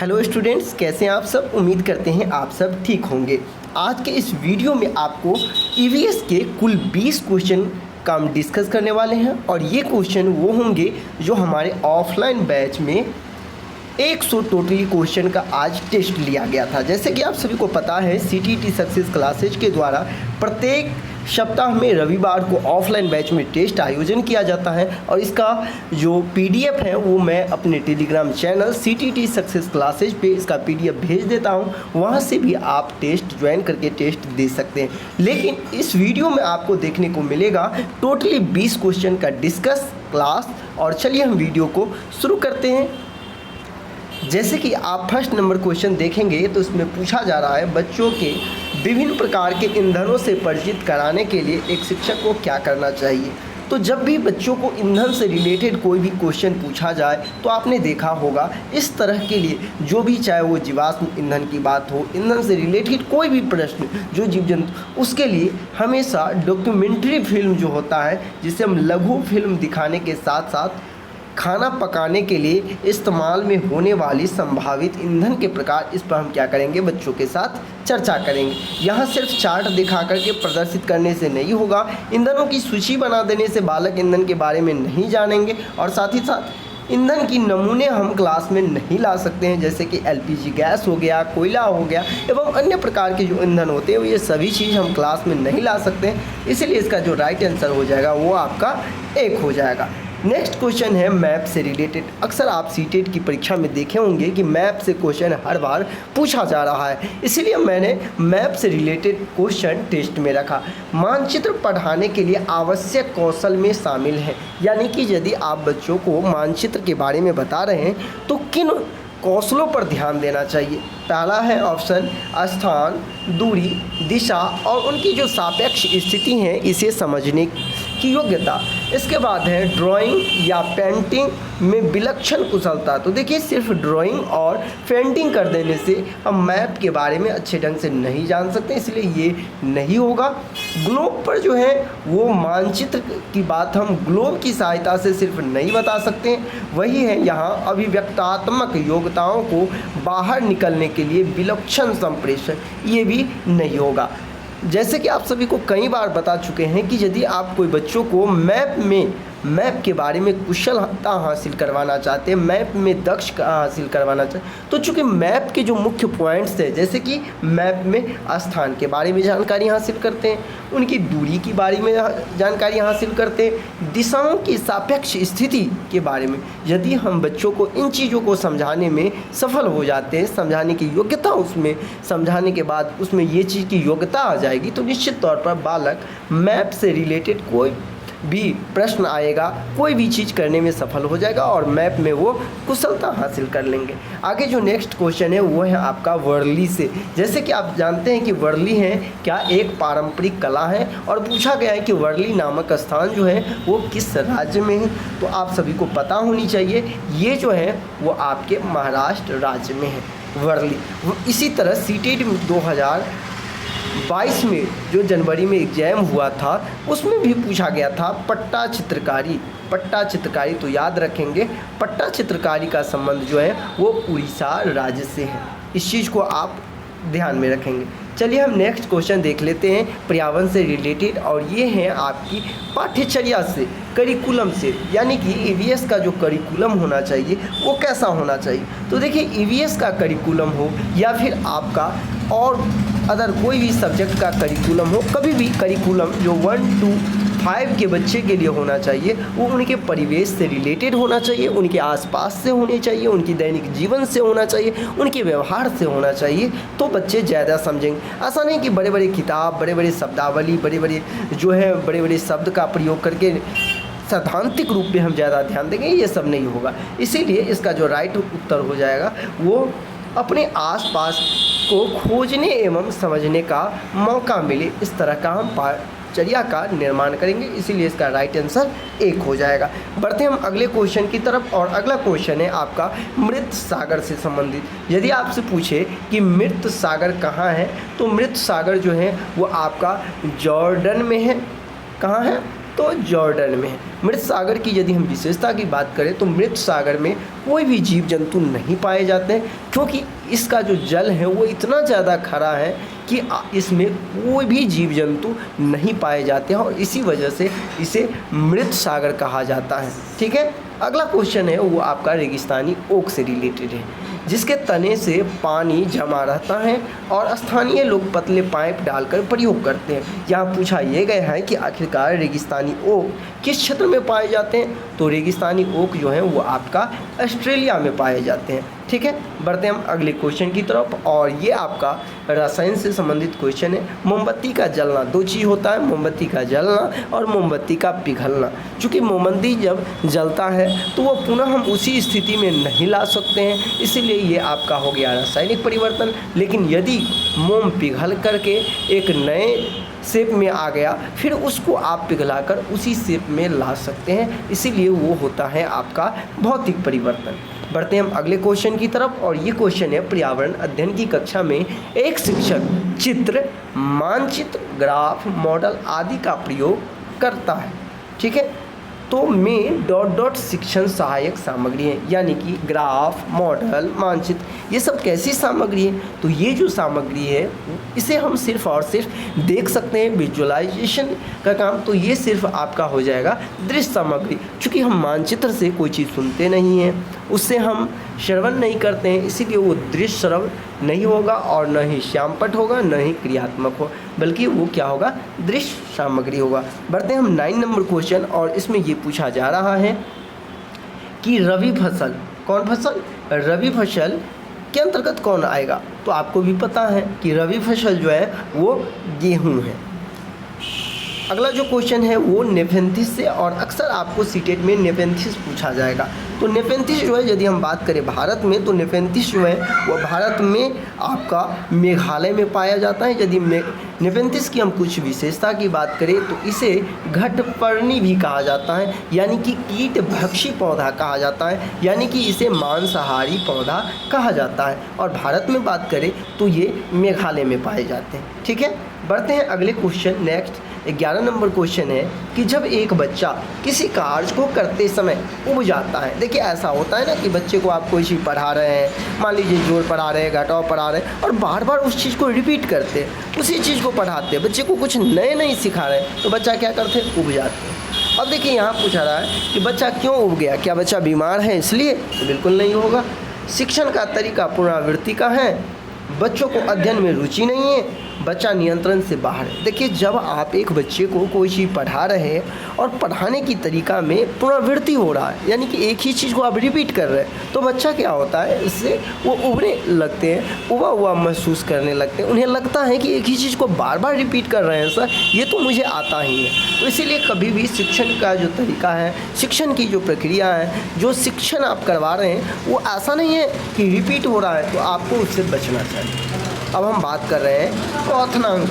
Hello students, कैसे हैं आप सब। उम्मीद करते हैं आप सब ठीक होंगे। आज के इस वीडियो में आपको ईवीएस के कुल 20 क्वेश्चन का हम डिस्कस करने वाले हैं और ये क्वेश्चन वो होंगे जो हमारे ऑफलाइन बैच में 100 टोटली क्वेश्चन का आज टेस्ट लिया गया था। जैसे कि आप सभी को पता है, सीटीटी सक्सेस क्लासेज के द्वारा प्रत्येक सप्ताह में रविवार को ऑफलाइन बैच में टेस्ट आयोजन किया जाता है और इसका जो पीडीएफ है वो मैं अपने Telegram channel CTT success classes पे इसका पीडीएफ भेज देता हूँ। वहाँ से भी आप टेस्ट ज्वाइन करके टेस्ट दे सकते हैं। लेकिन इस वीडियो में आपको देखने को मिलेगा टोटली 20 क्वेश्चन का डिस्कस क्लास। और चलिए हम वीडियो को शुरू करते हैं। जैसे कि आप फर्स्ट नंबर क्वेश्चन देखेंगे तो इसमें पूछा जा रहा है, बच्चों के विभिन्न प्रकार के ईंधनों से परिचित कराने के लिए एक शिक्षक को क्या करना चाहिए। तो जब भी बच्चों को ईंधन से रिलेटेड कोई भी क्वेश्चन पूछा जाए तो आपने देखा होगा इस तरह के लिए जो भी, चाहे वो जीवाश्म ईंधन की बात हो, ईंधन से रिलेटेड कोई भी प्रश्न जो जीव जंतु, उसके लिए हमेशा डॉक्यूमेंट्री फिल्म जो होता है, जिसे हम लघु फिल्म दिखाने के साथ साथ खाना पकाने के लिए इस्तेमाल में होने वाली संभावित ईंधन के प्रकार, इस पर हम क्या करेंगे, बच्चों के साथ चर्चा करेंगे। यहाँ सिर्फ चार्ट दिखा करके प्रदर्शित करने से नहीं होगा। ईंधनों की सूची बना देने से बालक ईंधन के बारे में नहीं जानेंगे और साथ ही साथ ईंधन की नमूने हम क्लास में नहीं ला सकते हैं, जैसे कि एलपीजी गैस हो गया, कोयला हो गया एवं अन्य प्रकार के जो ईंधन होते हैं ये सभी चीज़ हम क्लास में नहीं ला सकते हैं। इसलिए इसका जो राइट आंसर हो जाएगा वो आपका 1 हो जाएगा। नेक्स्ट क्वेश्चन है मैप से रिलेटेड। अक्सर आप सीटेट की परीक्षा में देखे होंगे कि मैप से क्वेश्चन हर बार पूछा जा रहा है, इसलिए मैंने मैप से रिलेटेड क्वेश्चन टेस्ट में रखा। मानचित्र पढ़ाने के लिए आवश्यक कौशल में शामिल है, यानी कि यदि आप बच्चों को मानचित्र के बारे में बता रहे हैं तो किन कौशलों पर ध्यान देना चाहिए। पहला है ऑप्शन स्थान, दूरी, दिशा और उनकी जो सापेक्ष स्थिति है इसे समझने की योग्यता। इसके बाद है ड्राइंग या पेंटिंग में विलक्षण कुशलता। तो देखिए, सिर्फ ड्राइंग और पेंटिंग कर देने से हम मैप के बारे में अच्छे ढंग से नहीं जान सकते, इसलिए ये नहीं होगा। ग्लोब पर जो है वो मानचित्र की बात हम ग्लोब की सहायता से सिर्फ नहीं बता सकते हैं। वही है यहाँ अभिव्यक्तात्मक योग्यताओं को बाहर निकलने के लिए विलक्षण संप्रेषण, ये भी नहीं होगा। जैसे कि आप सभी को कई बार बता चुके हैं कि यदि आप कोई बच्चों को मैप के बारे में कुशलता हासिल करवाना चाहते हैं, मैप में दक्ष हासिल करवाना चाहते हैं, तो चूँकि मैप के जो मुख्य पॉइंट्स हैं, जैसे कि मैप में स्थान के बारे में जानकारी हासिल करते हैं, उनकी दूरी के बारे में जानकारी हासिल करते हैं, दिशाओं की सापेक्ष स्थिति के बारे में, यदि हम बच्चों को इन चीज़ों को समझाने में सफल हो जाते हैं, समझाने की योग्यता, उसमें समझाने के बाद उसमें ये चीज़ की योग्यता आ जाएगी, तो निश्चित तौर पर बालक मैप से रिलेटेड कोई भी प्रश्न आएगा, कोई भी चीज़ करने में सफल हो जाएगा और मैप में वो कुशलता हासिल कर लेंगे। आगे जो नेक्स्ट क्वेश्चन है वो है आपका वर्ली से। जैसे कि आप जानते हैं कि वर्ली है क्या, एक पारंपरिक कला है और पूछा गया है कि वर्ली नामक स्थान जो है वो किस राज्य में है। तो आप सभी को पता होनी चाहिए, ये जो है वो आपके महाराष्ट्र राज्य में है वर्ली। इसी तरह सीटेट 2022 में जो जनवरी में एग्जाम हुआ था उसमें भी पूछा गया था पट्टा चित्रकारी। तो याद रखेंगे, पट्टा चित्रकारी का संबंध जो है वो उड़ीसा राज्य से है। इस चीज़ को आप ध्यान में रखेंगे। चलिए हम नेक्स्ट क्वेश्चन देख लेते हैं पर्यावरण से रिलेटेड, और ये है आपकी पाठ्यचर्या से, करिकुलम से, यानी कि ईवीएस का जो करिकुलम होना चाहिए वो कैसा होना चाहिए। तो देखिए, ईवीएस का करिकुलम हो या फिर आपका और अदर कोई भी सब्जेक्ट का करिकुलम हो, कभी भी करिकुलम जो 1 to 5 के बच्चे के लिए होना चाहिए वो उनके परिवेश से रिलेटेड होना चाहिए, उनके आसपास से होने चाहिए, उनकी दैनिक जीवन से होना चाहिए, उनके व्यवहार से होना चाहिए, तो बच्चे ज़्यादा समझेंगे। ऐसा नहीं कि बड़े बड़े किताब, बड़े बड़े शब्दावली, बड़े बड़े शब्द का प्रयोग करके सैद्धांतिक रूप में हम ज़्यादा ध्यान देंगे, ये सब नहीं होगा। इसीलिए इसका जो राइट उत्तर हो जाएगा वो अपने आसपास को खोजने एवं समझने का मौका मिले, इस तरह का हम पाठ्यचर्या का निर्माण करेंगे। इसीलिए इसका राइट आंसर 1 हो जाएगा। बढ़ते हम अगले क्वेश्चन की तरफ, और अगला क्वेश्चन है आपका मृत सागर से संबंधित। यदि आपसे पूछे कि मृत सागर कहाँ है, तो मृत सागर जो है वो आपका जॉर्डन में है। कहाँ है? तो जॉर्डन में है। मृत सागर की यदि हम विशेषता की बात करें तो मृत सागर में कोई भी जीव जंतु नहीं पाए जाते हैं, क्योंकि इसका जो जल है वो इतना ज़्यादा खरा है कि इसमें कोई भी जीव जंतु नहीं पाए जाते हैं और इसी वजह से इसे मृत सागर कहा जाता है। ठीक है, अगला क्वेश्चन है वो आपका रेगिस्तानी ओक से रिलेटेड है, जिसके तने से पानी जमा रहता है और स्थानीय लोग पतले पाइप डालकर प्रयोग करते हैं। यहाँ पूछा ये गया है कि आखिरकार रेगिस्तानी ओक किस क्षेत्र में पाए जाते हैं, तो रेगिस्तानी ओक जो है वो आपका ऑस्ट्रेलिया में पाए जाते हैं। ठीक है, बढ़ते हैं हम अगले क्वेश्चन की तरफ और ये आपका रसायन से संबंधित क्वेश्चन है। मोमबत्ती का जलना, दो चीज़ होता है, मोमबत्ती का जलना और मोमबत्ती का पिघलना। चूँकि मोमबत्ती जब जलता है तो वो पुनः हम उसी स्थिति में नहीं ला सकते हैं, इसीलिए ये आपका हो गया रासायनिक परिवर्तन। लेकिन यदि मोम पिघल करके एक नए शेप में आ गया, फिर उसको आप पिघलाकर उसी शेप में ला सकते हैं, इसीलिए वो होता है आपका भौतिक परिवर्तन। बढ़ते हैं हम अगले क्वेश्चन की तरफ और ये क्वेश्चन है पर्यावरण अध्ययन की कक्षा में एक शिक्षक चित्र, मानचित्र, ग्राफ, मॉडल आदि का प्रयोग करता है। ठीक है, तो में डॉट डॉट शिक्षण सहायक सामग्री है, यानी कि ग्राफ, मॉडल, मानचित्र, ये सब कैसी सामग्री है, तो ये जो सामग्री है इसे हम सिर्फ और सिर्फ देख सकते हैं, विजुअलाइजेशन का काम, तो ये सिर्फ आपका हो जाएगा दृश्य सामग्री। चूँकि हम मानचित्र से कोई चीज़ सुनते नहीं हैं, उससे हम श्रवण नहीं करते हैं, इसीलिए वो दृश्य श्रवण नहीं होगा और न ही श्यामपट होगा, न ही क्रियात्मक हो, बल्कि वो क्या होगा, दृश्य सामग्री होगा। बढ़ते हैं हम 9 नंबर क्वेश्चन और इसमें ये पूछा जा रहा है कि रबी फसल, कौन फसल, रबी फसल के अंतर्गत कौन आएगा, तो आपको भी पता है कि रबी फसल जो है वो गेहूँ है। अगला जो क्वेश्चन है वो नेफेंथिस से, और अक्सर आपको सीटेट में नेफेंथिस पूछा जाएगा। तो नेफेंथिस जो है यदि हम बात करें भारत में, तो नेफेंथिस जो है वो भारत में आपका मेघालय में पाया जाता है। यदि नेफेंथिस की हम कुछ विशेषता की बात करें तो इसे घटपर्णी भी कहा जाता है, यानी कि कीट भक्षी पौधा कहा जाता है, यानी कि इसे मांसाहारी पौधा कहा जाता है। और भारत में बात करें तो ये मेघालय में पाए जाते हैं। ठीक है, बढ़ते हैं अगले क्वेश्चन। नेक्स्ट 11 नंबर क्वेश्चन है कि जब एक बच्चा किसी कार्य को करते समय उब जाता है। देखिए ऐसा होता है ना कि बच्चे को आप कोई चीज़ पढ़ा रहे हैं, मान लीजिए जोड़ पढ़ा रहे हैं, घटाव पढ़ा रहे हैं, और बार बार उस चीज़ को रिपीट करते हैं, उसी चीज़ को पढ़ाते हैं, बच्चे को कुछ नए नहीं सिखा रहे हैं, तो बच्चा क्या करते हैं, उब जाते हैं। अब देखिए यहाँ पूछा रहा है कि बच्चा क्यों उब गया, क्या बच्चा बीमार है इसलिए, तो बिल्कुल नहीं होगा। शिक्षण का तरीका पुनरावृत्ति का है, बच्चों को अध्ययन में रुचि नहीं है, बच्चा नियंत्रण से बाहर है। देखिए जब आप एक बच्चे को कोई चीज़ पढ़ा रहे हैं और पढ़ाने की तरीका में पुनरावृत्ति हो रहा है, यानी कि एक ही चीज़ को आप रिपीट कर रहे हैं, तो बच्चा क्या होता है, इससे वो उबने लगते हैं, उबा हुआ महसूस करने लगते हैं। उन्हें लगता है कि एक ही चीज़ को बार बार रिपीट कर रहे हैं, सर ये तो मुझे आता ही है। तो इसीलिए कभी भी शिक्षण का जो तरीका है, शिक्षण की जो प्रक्रिया है, जो शिक्षण आप करवा रहे हैं, वो ऐसा नहीं है कि रिपीट हो रहा है, तो आपको उससे बचना चाहिए। अब हम बात कर रहे हैं क्वथनांक,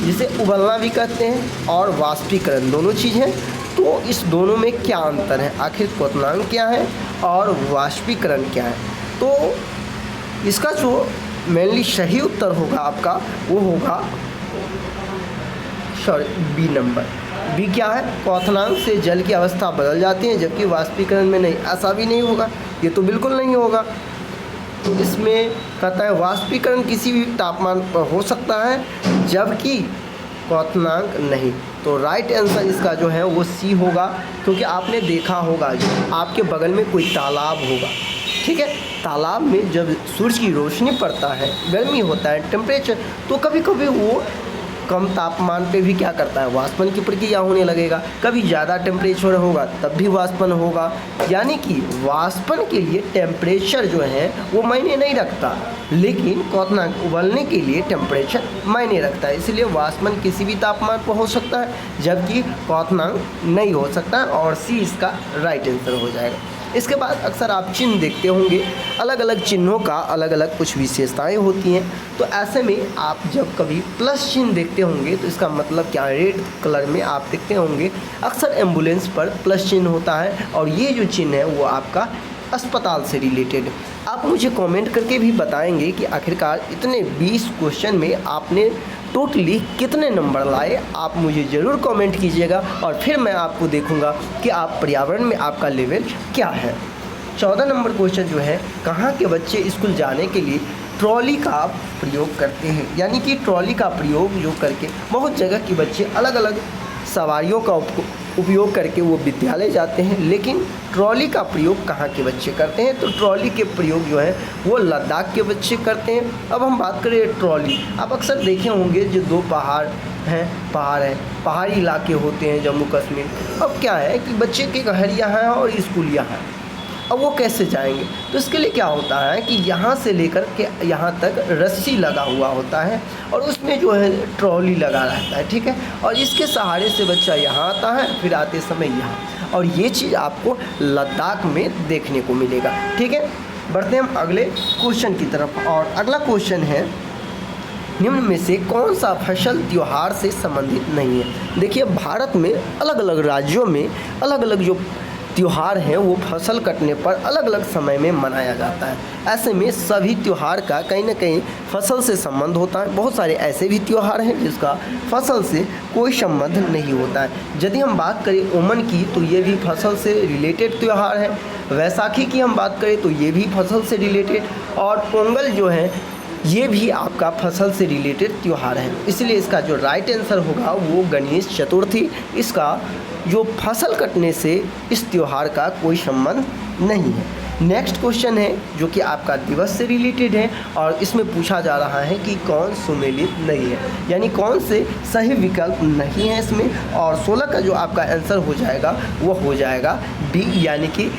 जिसे उबलना भी कहते हैं, और वाष्पीकरण, दोनों चीज़ हैं। तो इस दोनों में क्या अंतर है, आखिर क्वथनांक क्या है और वाष्पीकरण क्या है, तो इसका जो मेनली सही उत्तर होगा आपका वो होगा बी नंबर। बी क्या है, क्वथनांक से जल की अवस्था बदल जाती है, जबकि वाष्पीकरण में नहीं, ऐसा भी नहीं होगा, ये तो बिल्कुल नहीं होगा। तो इसमें कहता है वाष्पीकरण किसी भी तापमान पर हो सकता है, जबकि क्वथनांक नहीं। तो राइट आंसर इसका जो है वो सी होगा, क्योंकि आपने देखा होगा जो आपके बगल में कोई तालाब होगा, ठीक है, तालाब में जब सूरज की रोशनी पड़ता है, गर्मी होता है, टेम्परेचर, तो कभी कभी वो कम तापमान पे भी क्या करता है, वाष्पन की प्रक्रिया होने लगेगा। कभी ज़्यादा टेम्परेचर होगा तब भी वाष्पन होगा, यानी कि वाष्पन के लिए टेम्परेचर जो है वो मायने नहीं रखता, लेकिन क्वथनांक उबलने के लिए टेम्परेचर मायने रखता है। इसलिए वाष्पन किसी भी तापमान पर हो सकता है, जबकि क्वथनांक नहीं हो सकता है, और सी इसका राइट आंसर हो जाएगा। इसके बाद अक्सर आप चिन्ह देखते होंगे, अलग अलग चिन्हों का अलग अलग कुछ विशेषताएं होती हैं। तो ऐसे में आप जब कभी प्लस चिन्ह देखते होंगे तो इसका मतलब क्या, रेड कलर में आप देखते होंगे अक्सर एम्बुलेंस पर प्लस चिन्ह होता है, और ये जो चिन्ह है वो आपका अस्पताल से रिलेटेड। आप मुझे कमेंट करके भी बताएंगे कि आखिरकार इतने 20 क्वेश्चन में आपने टोटली कितने नंबर लाए, आप मुझे ज़रूर कमेंट कीजिएगा और फिर मैं आपको देखूंगा कि आप पर्यावरण में आपका लेवल क्या है। 14 नंबर क्वेश्चन जो है, कहाँ के बच्चे स्कूल जाने के लिए ट्रॉली का प्रयोग करते हैं। यानी कि ट्रॉली का प्रयोग जो करके बहुत जगह के बच्चे अलग अलग सवारियों का उपयोग करके वो विद्यालय जाते हैं, लेकिन ट्रॉली का प्रयोग कहाँ के बच्चे करते हैं, तो ट्रॉली के प्रयोग जो है वो लद्दाख के बच्चे करते हैं। अब हम बात करें ट्रॉली, आप अक्सर देखे होंगे जो दो पहाड़ी इलाके होते हैं जम्मू कश्मीर। अब क्या है कि बच्चे के घर यहाँ है और स्कूल यहाँ है, अब वो कैसे जाएंगे, तो इसके लिए क्या होता है कि यहाँ से लेकर के यहाँ तक रस्सी लगा हुआ होता है और उसमें जो है ट्रॉली लगा रहता है, ठीक है, और इसके सहारे से बच्चा यहाँ आता है, फिर आते समय यहाँ, और ये चीज़ आपको लद्दाख में देखने को मिलेगा। ठीक है, बढ़ते हैं हम अगले क्वेश्चन की तरफ। और अगला क्वेश्चन है, निम्न में से कौन सा फसल त्योहार से संबंधित नहीं है। देखिए, भारत में अलग अलग राज्यों में अलग अलग जो त्योहार हैं वो फसल कटने पर अलग अलग समय में मनाया जाता है। ऐसे में सभी त्योहार का कहीं ना कहीं फसल से संबंध होता है। बहुत सारे ऐसे भी त्योहार हैं जिसका फसल से कोई संबंध नहीं होता है। यदि हम बात करें ओमन की तो ये भी फसल से रिलेटेड त्यौहार है। वैसाखी की हम बात करें तो ये भी फसल से रिलेटेड, और पोंगल जो है ये भी आपका फसल से रिलेटेड त्यौहार है। इसलिए इसका जो राइट आंसर होगा वो गणेश चतुर्थी। इसका जो फसल कटने से इस त्यौहार का कोई संबंध नहीं है। नेक्स्ट क्वेश्चन है जो कि आपका दिवस से रिलेटेड है और इसमें पूछा जा रहा है कि कौन सुमेलित नहीं है, यानी कौन से सही विकल्प नहीं है इसमें। और 16 का जो आपका आंसर हो जाएगा वो हो जाएगा बी, यानी कि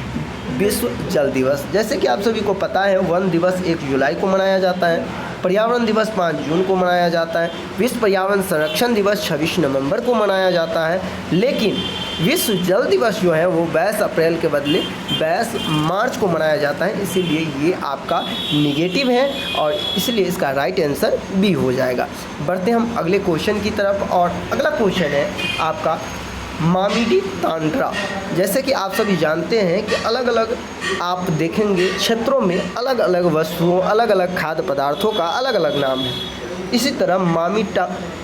विश्व जल दिवस। जैसे कि आप सभी को पता है, वन दिवस 1 जुलाई को मनाया जाता है, पर्यावरण दिवस 5 जून को मनाया जाता है, विश्व पर्यावरण संरक्षण दिवस 26 नवंबर को मनाया जाता है, लेकिन विश्व जल दिवस जो है वो 22 अप्रैल के बदले 22 मार्च को मनाया जाता है। इसीलिए ये आपका निगेटिव है और इसलिए इसका राइट आंसर बी हो जाएगा। बढ़ते हम अगले क्वेश्चन की तरफ। और अगला क्वेश्चन है आपका मामिडी तांड्रा। जैसे कि आप सभी जानते हैं कि अलग अलग आप देखेंगे क्षेत्रों में अलग अलग वस्तुओं, अलग अलग खाद्य पदार्थों का अलग अलग नाम है। इसी तरह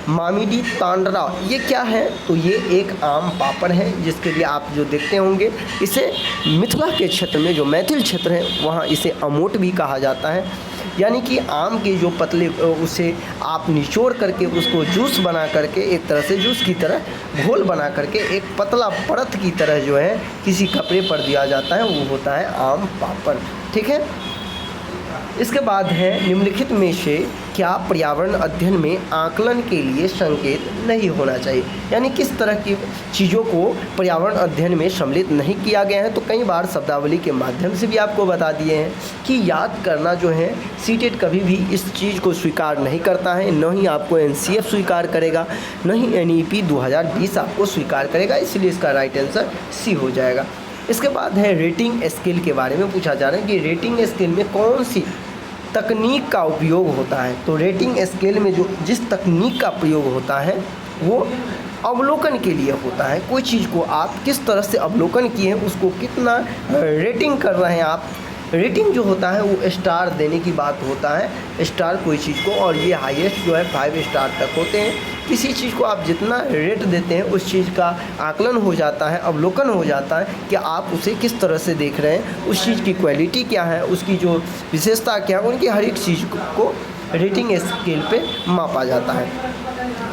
मामिडी तांड्रा ये क्या है, तो ये एक आम पापड़ है जिसके लिए आप जो देखते होंगे, इसे मिथिला के क्षेत्र में जो मैथिल क्षेत्र है वहाँ इसे अमोट भी कहा जाता है। यानी कि आम के जो पतले उसे आप निचोड़ करके उसको जूस बना करके, एक तरह से जूस की तरह घोल बना करके एक पतला परत की तरह जो है किसी कपड़े पर दिया जाता है, वो होता है आम पापड़। ठीक है, इसके बाद है निम्नलिखित में से क्या पर्यावरण अध्ययन में आकलन के लिए संकेत नहीं होना चाहिए, यानी किस तरह की चीज़ों को पर्यावरण अध्ययन में सम्मिलित नहीं किया गया है। तो कई बार शब्दावली के माध्यम से भी आपको बता दिए हैं कि याद करना जो है सीटेट कभी भी इस चीज़ को स्वीकार नहीं करता है, न ही आपको एनसीएफ स्वीकार करेगा, न ही एनईपी 2020 आपको स्वीकार करेगा। इसलिए इसका राइट आंसर सी हो जाएगा। इसके बाद है रेटिंग स्केल के बारे में पूछा जा रहा है कि रेटिंग स्केल में कौन सी तकनीक का उपयोग होता है। तो रेटिंग स्केल में जो जिस तकनीक का प्रयोग होता है वो अवलोकन के लिए होता है। कोई चीज़ को आप किस तरह से अवलोकन किए हैं, उसको कितना रेटिंग कर रहे हैं आप। रेटिंग जो होता है वो स्टार देने की बात होता है, स्टार कोई चीज़ को, और ये हाईएस्ट जो है 5 स्टार तक होते हैं। किसी चीज़ को आप जितना रेट देते हैं उस चीज़ का आकलन हो जाता है, अवलोकन हो जाता है कि आप उसे किस तरह से देख रहे हैं, उस चीज़ की क्वालिटी क्या है, उसकी जो विशेषता क्या है, उनकी हर एक चीज़ को रेटिंग स्केल पे मापा जाता है।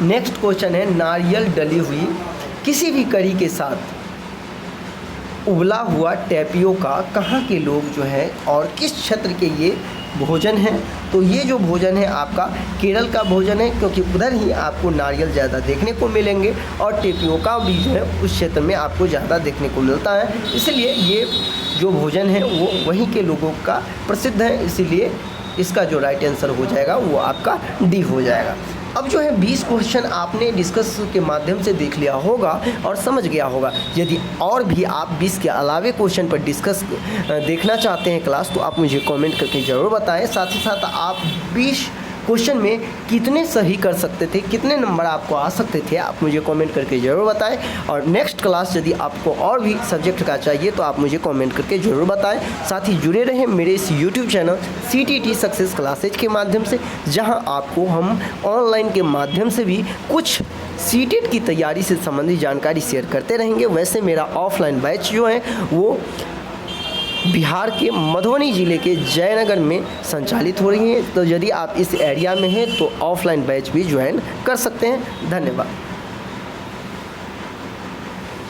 नेक्स्ट क्वेश्चन है नारियल डली हुई किसी भी करी के साथ उबला हुआ टैपियोका कहाँ के लोग जो है और किस क्षेत्र के ये भोजन है। तो ये जो भोजन है आपका केरल का भोजन है, क्योंकि उधर ही आपको नारियल ज़्यादा देखने को मिलेंगे और टेपियोका भी जो है उस क्षेत्र में आपको ज़्यादा देखने को मिलता है। इसलिए ये जो भोजन है वो वहीं के लोगों का प्रसिद्ध है, इसीलिए इसका जो राइट आंसर हो जाएगा वो आपका डी हो जाएगा। अब जो है 20 क्वेश्चन आपने डिस्कस के माध्यम से देख लिया होगा और समझ गया होगा। यदि और भी आप 20 के अलावे क्वेश्चन पर डिस्कस देखना चाहते हैं क्लास, तो आप मुझे कमेंट करके ज़रूर बताएं। साथ ही साथ आप 20 क्वेश्चन में कितने सही कर सकते थे, कितने नंबर आपको आ सकते थे, आप मुझे कमेंट करके ज़रूर बताएं। और नेक्स्ट क्लास यदि आपको और भी सब्जेक्ट का चाहिए तो आप मुझे कमेंट करके ज़रूर बताएं। साथ ही जुड़े रहें मेरे इस YouTube channel CTT success classes के माध्यम से, जहां आपको हम ऑनलाइन के माध्यम से भी कुछ सीटेट की तैयारी से संबंधित जानकारी शेयर करते रहेंगे। वैसे मेरा ऑफलाइन बैच जो है वो बिहार के मधुबनी ज़िले के जयनगर में संचालित हो रही है, तो यदि आप इस एरिया में हैं तो ऑफलाइन बैच भी ज्वाइन कर सकते हैं। धन्यवाद।